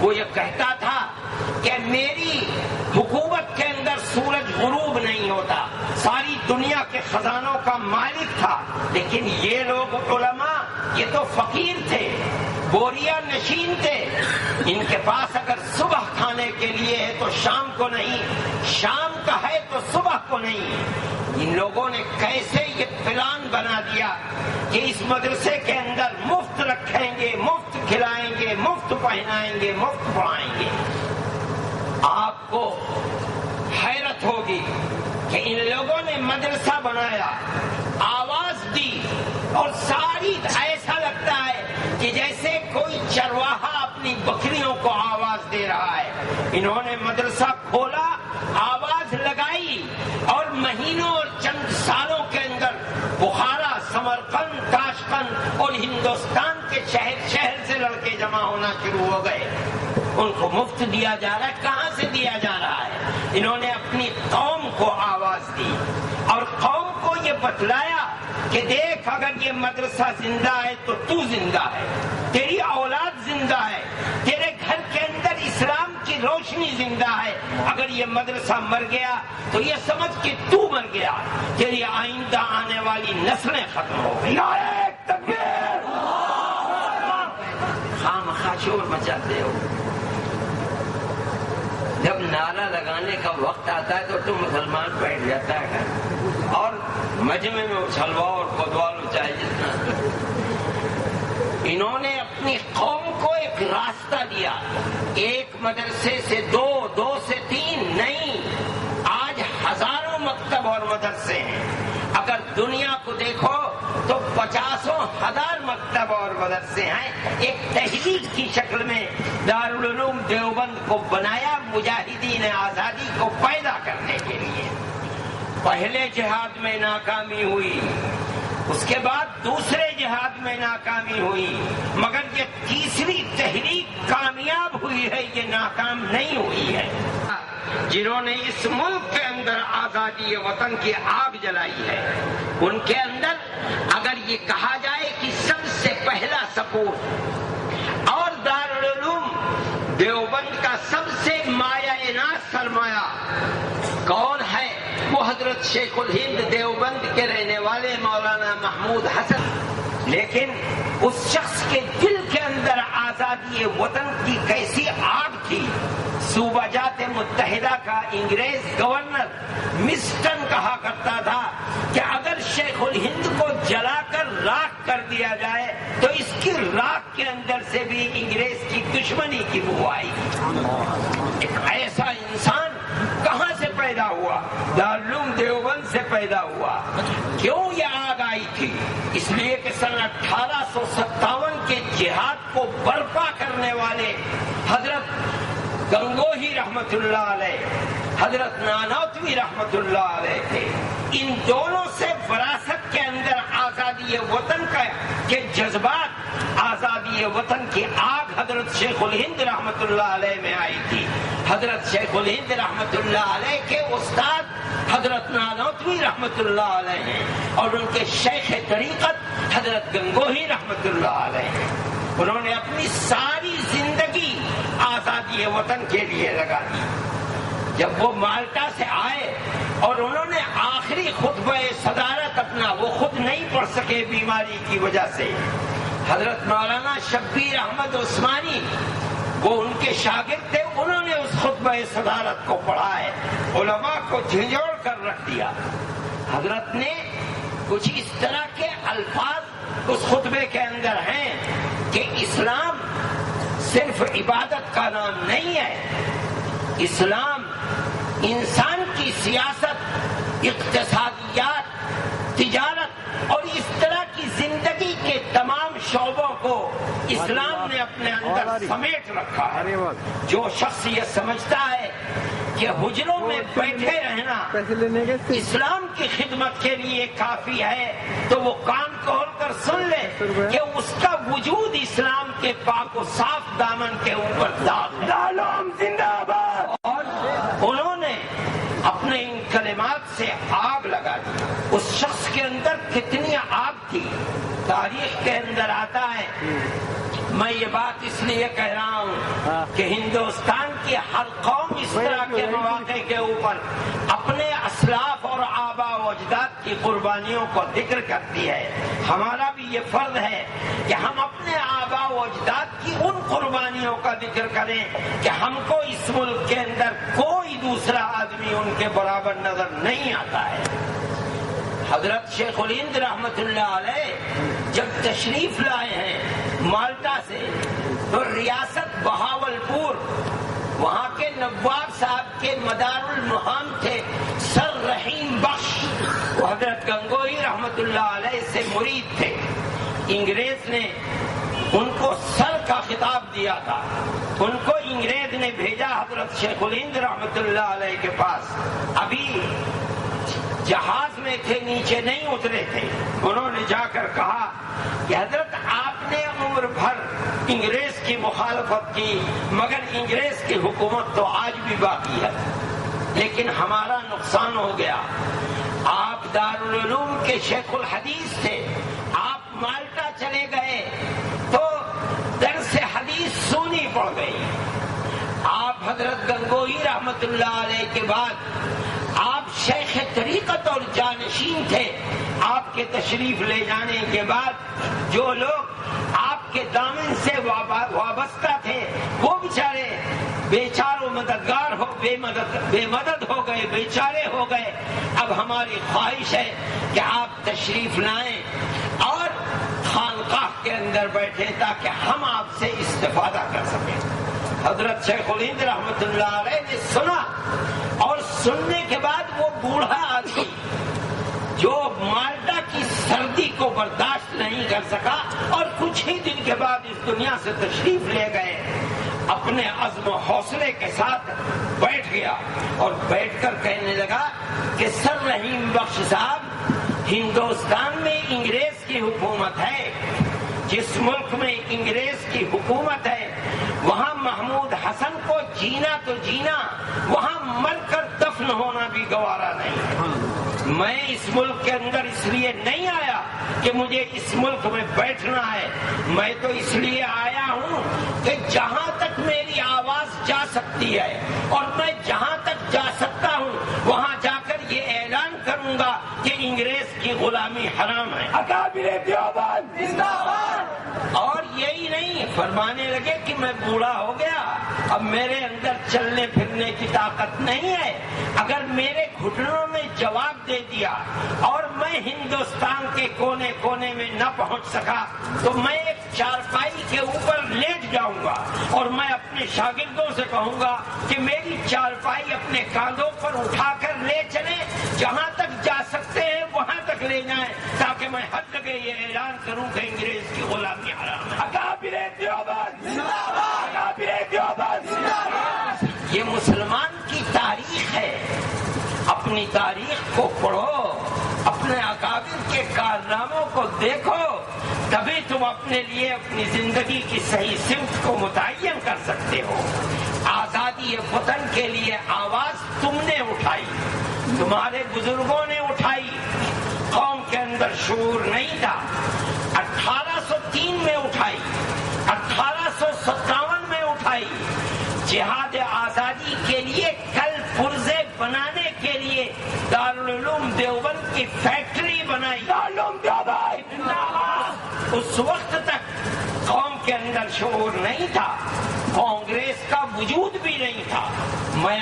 وہ یہ کہتا تھا کہ میری حکومت کے اندر سورج غروب نہیں ہوتا، ساری دنیا کے خزانوں کا مالک تھا، لیکن یہ لوگ علماء یہ تو فقیر تھے، بوریا نشین تھے، ان کے پاس اگر صبح کھانے کے لیے ہے تو شام کو نہیں، شام کا ہے تو صبح کو نہیں۔ ان لوگوں نے کیسے یہ پلان بنا دیا کہ اس مدرسے کے اندر مفت رکھیں گے، مفت کھلائیں گے، مفت پہنائیں گے، مفت پڑھائیں گے۔ آپ کو حیرت ہوگی کہ ان لوگوں نے مدرسہ بنایا، آواز دی، اور ساری ایسا لگتا ہے کہ جیسے کوئی چرواہا اپنی بکریوں کو آواز دے رہا ہے۔ انہوں نے مدرسہ کھولا، آواز لگائی، اور مہینوں اور چند سالوں کے اندر بخارا، سمرقند، تاشقند اور ہندوستان کے شہر شہر سے لڑکے جمع ہونا شروع ہو گئے۔ ان کو مفت دیا جا رہا ہے، کہاں سے دیا جا رہا ہے؟ انہوں نے اپنی قوم کو آواز دی اور قوم کو یہ بتلایا کہ دیکھ، اگر یہ مدرسہ زندہ ہے تو تو زندہ ہے، تیری اولاد زندہ ہے، تیرے گھر کے اندر اسلام کی روشنی زندہ ہے۔ اگر یہ مدرسہ مر گیا تو یہ سمجھ کہ تو مر گیا، تیری آئندہ آنے والی نسلیں ختم ہو گئی۔ نعرہ تکبیر! خامخواہ شور مچاتے ہو۔ جب نعرہ لگانے کا وقت آتا ہے تو مسلمان بیٹھ جاتا ہے اور مجمع میں اچھلواؤ اور بدوالو چاہے جتنا۔ انہوں نے اپنی قوم کو ایک راستہ دیا، ایک مدرسے سے دو، دو سے تین نہیں، آج ہزاروں مکتب اور مدرسے ہیں۔ اگر دنیا کو دیکھو تو 50,000 مکتب اور مدرسے ہیں۔ ایک تحریک کی شکل میں دارالعلوم دیوبند کو بنایا مجاہدین آزادی کو پیدا کرنے کے لیے۔ پہلے جہاد میں ناکامی ہوئی، اس کے بعد دوسرے جہاد میں ناکامی ہوئی، مگر یہ تیسری تحریک کامیاب ہوئی ہے، یہ ناکام نہیں ہوئی ہے۔ جنہوں نے اس ملک کے اندر آزادی وطن کی آگ جلائی ہے، ان کے اندر اگر یہ کہا جائے کہ سب سے پہلا سپورٹ اور دارالعلوم دیوبند کا سب سے مایہ ناز سرمایہ کون ہے، وہ حضرت شیخ الہند دیوبند کے رہنے والے مولانا محمود حسن۔ لیکن اس شخص کے دل کے اندر آزادی وطن کی کیسی آگ تھی۔ صوبہ جات متحدہ کا انگریز گورنر مسٹن کہا کرتا تھا کہ اگر شیخ الہند کو جلا کر راکھ کر دیا جائے تو اس کی راکھ کے اندر سے بھی انگریز کی دشمنی کی بو آئی۔ ایک ایسا انسان کہاں سے پیدا ہوا؟ دارالعلوم دیوبند سے پیدا ہوا۔ کیوں یہ آگ آئی تھی؟ اس لیے کہ سن 1857 کے جہاد کو برپا کرنے والے حضرت گنگوہی رحمت اللہ علیہ، حضرت نانوتوی رحمت اللہ علیہ تھے۔ ان دونوں سے وراثت کے اندر آزادی وطن کے جذبات، آزادی وطن کی آگ حضرت شیخ الہند رحمت اللہ علیہ میں آئی تھی۔ حضرت شیخ الہند رحمت اللہ علیہ کے استاد حضرت نانوتوی رحمت اللہ علیہ ہیں اور ان کے شیخ طریقت حضرت گنگوہی رحمت اللہ علیہ ہیں۔ انہوں نے اپنی ساری زندگی آزادی وطن کے لیے لگا دی۔ جب وہ مالٹا سے آئے اور انہوں نے آخری خطبہ صدارت اپنا وہ خود نہیں پڑھ سکے بیماری کی وجہ سے، حضرت مولانا شبیر احمد عثمانی وہ ان کے شاگرد تھے، انہوں نے اس خطبہ صدارت کو پڑھا ہے، علماء کو جھنجھوڑ کر رکھ دیا۔ حضرت نے کچھ اس طرح کے الفاظ اس خطبے کے اندر ہیں کہ اسلام صرف عبادت کا نام نہیں ہے، اسلام انسان کی سیاست، اقتصادیات، تجارت اور اس طرح کی زندگی کے تمام شعبوں کو اسلام نے اپنے اندر سمیٹ رکھا ہے۔ جو شخص یہ سمجھتا ہے کہ حجروں میں بیٹھے رہنا اسلام کی خدمت کے لیے کافی ہے تو وہ کان کھول کر سن لے کہ اس کا وجود اسلام کے پاک و صاف دامن کے اوپر دالم زندہ باد۔ اور انہوں نے اپنے ان کلمات سے آگ لگا دی۔ اس شخص کے اندر کتنی آگ تھی، تاریخ کے اندر آتا ہے۔ میں یہ بات اس لیے کہہ رہا ہوں کہ ہندوستان کی ہر قوم اس طرح کے مواقع کے اوپر اپنے اسلاف اور آبا و اجداد کی قربانیوں کو ذکر کرتی ہے. ہمارا بھی یہ فرض ہے کہ ہم اپنے آبا و اجداد کی ان قربانیوں کا ذکر کریں کہ ہم کو اس ملک کے اندر کوئی دوسرا آدمی ان کے برابر نظر نہیں آتا ہے. حضرت شیخ الہند رحمت اللہ علیہ جب تشریف لائے ہیں مالٹا سے تو ریاست بہاولپور وہاں کے نواب صاحب کے مدار المہام تھے سر رحیم بخش. وہ حضرت گنگوئی رحمت اللہ علیہ سے مرید تھے. انگریز نے ان کو سر کا خطاب دیا تھا. ان کو انگریز نے بھیجا حضرت شیخ الہند رحمت اللہ علیہ کے پاس. ابھی جہاز میں تھے, نیچے نہیں اترے تھے. انہوں نے جا کر کہا کہ حضرت آپ نے عمر بھر انگریز کی مخالفت کی مگر انگریز کی حکومت تو آج بھی باقی ہے, لیکن ہمارا نقصان ہو گیا. آپ دارالعلوم کے شیخ الحدیث تھے, آپ مالٹا چلے گئے تو درس حدیث سونی پڑ گئی. آپ حضرت گنگوئی رحمت اللہ علیہ کے بعد آپ شیخ طریقت اور جانشین تھے. آپ کے تشریف لے جانے کے بعد جو لوگ آپ کے دامن سے وابستہ تھے وہ بیچارے بیچار و مددگار ہو بے مدد ہو گئے, بیچارے ہو گئے. اب ہماری خواہش ہے کہ آپ تشریف لائیں اور خانقاہ کے اندر بیٹھیں تاکہ ہم آپ سے استفادہ کر سکیں. حضرت شیخ الہند رحمت اللہ علیہ نے سنا اور سننے کے بعد وہ بوڑھا آدمی جو مالٹا کی سردی کو برداشت نہیں کر سکا اور کچھ ہی دن کے بعد اس دنیا سے تشریف لے گئے, اپنے عزم و حوصلے کے ساتھ بیٹھ گیا اور بیٹھ کر کہنے لگا کہ سر رحیم بخش صاحب, ہندوستان میں انگریز کی حکومت ہے. جس ملک میں انگریز کی حکومت ہے وہاں محمود حسن کو جینا تو جینا, وہاں مر کر دفن ہونا بھی گوارا نہیں. میں اس ملک کے اندر اس لیے نہیں آیا کہ مجھے اس ملک میں بیٹھنا ہے, میں تو اس لیے آیا ہوں کہ جہاں تک میری آواز جا سکتی ہے اور میں جہاں تک جا سکتا ہوں وہاں جا کر یہ اعلان کروں گا کہ انگریز کی غلامی حرام ہے. اکابر دیوبند زندہ باد. اور یہی نہیں, فرمانے لگے کہ میں بوڑھا ہو گیا, اب میرے اندر چلنے پھرنے کی طاقت نہیں ہے. اگر میرے گھٹنوں نے جواب دے دیا اور میں ہندوستان کے کونے کونے میں نہ پہنچ سکا تو میں ایک چارپائی کے اوپر لیٹ جاؤں گا اور میں اپنے شاگردوں سے کہوں گا کہ میری چارپائی اپنے کاندھوں پر اٹھا کر لے چلیں, جہاں تک جا سکتے ہیں وہاں تک لے جائیں تاکہ میں ہر جگہ یہ اعلان کروں کہ انگریز کی غلامی حرام ہے. اکابر دیوبند زندہ باد. اکابر دیوبند زندہ باد. یہ مسلمان کی تاریخ ہے. اپنی تاریخ کو پڑھو, اپنے اکابر کے کارناموں کو دیکھو, تبھی تم اپنے لیے اپنی زندگی کی صحیح سمت کو متعین کر سکتے ہو. آزادی وطن کے لیے آواز تم نے اٹھائی, تمہارے بزرگوں نے اٹھائی. قوم کے اندر شعور نہیں تھا. 1803 میں اٹھائی, 1857 میں اٹھائی. جہاد آزادی کے لیے کل پرزے بنانے کے لیے دارالعلوم دیوبند کی فیکٹری بنائی. دارالعلوم دیوبند. اس وقت تک قوم کے اندر شعور نہیں تھا, کانگریس کا وجود بھی نہیں تھا. میں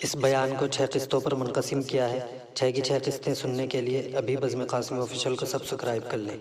اس بیان کو 6 قسطوں پر منقسم کیا ہے۔ 6 کی 6 قسطیں سننے کے لیے ابھی بزم قاسمی آفیشیل کو سبسکرائب کر لیں۔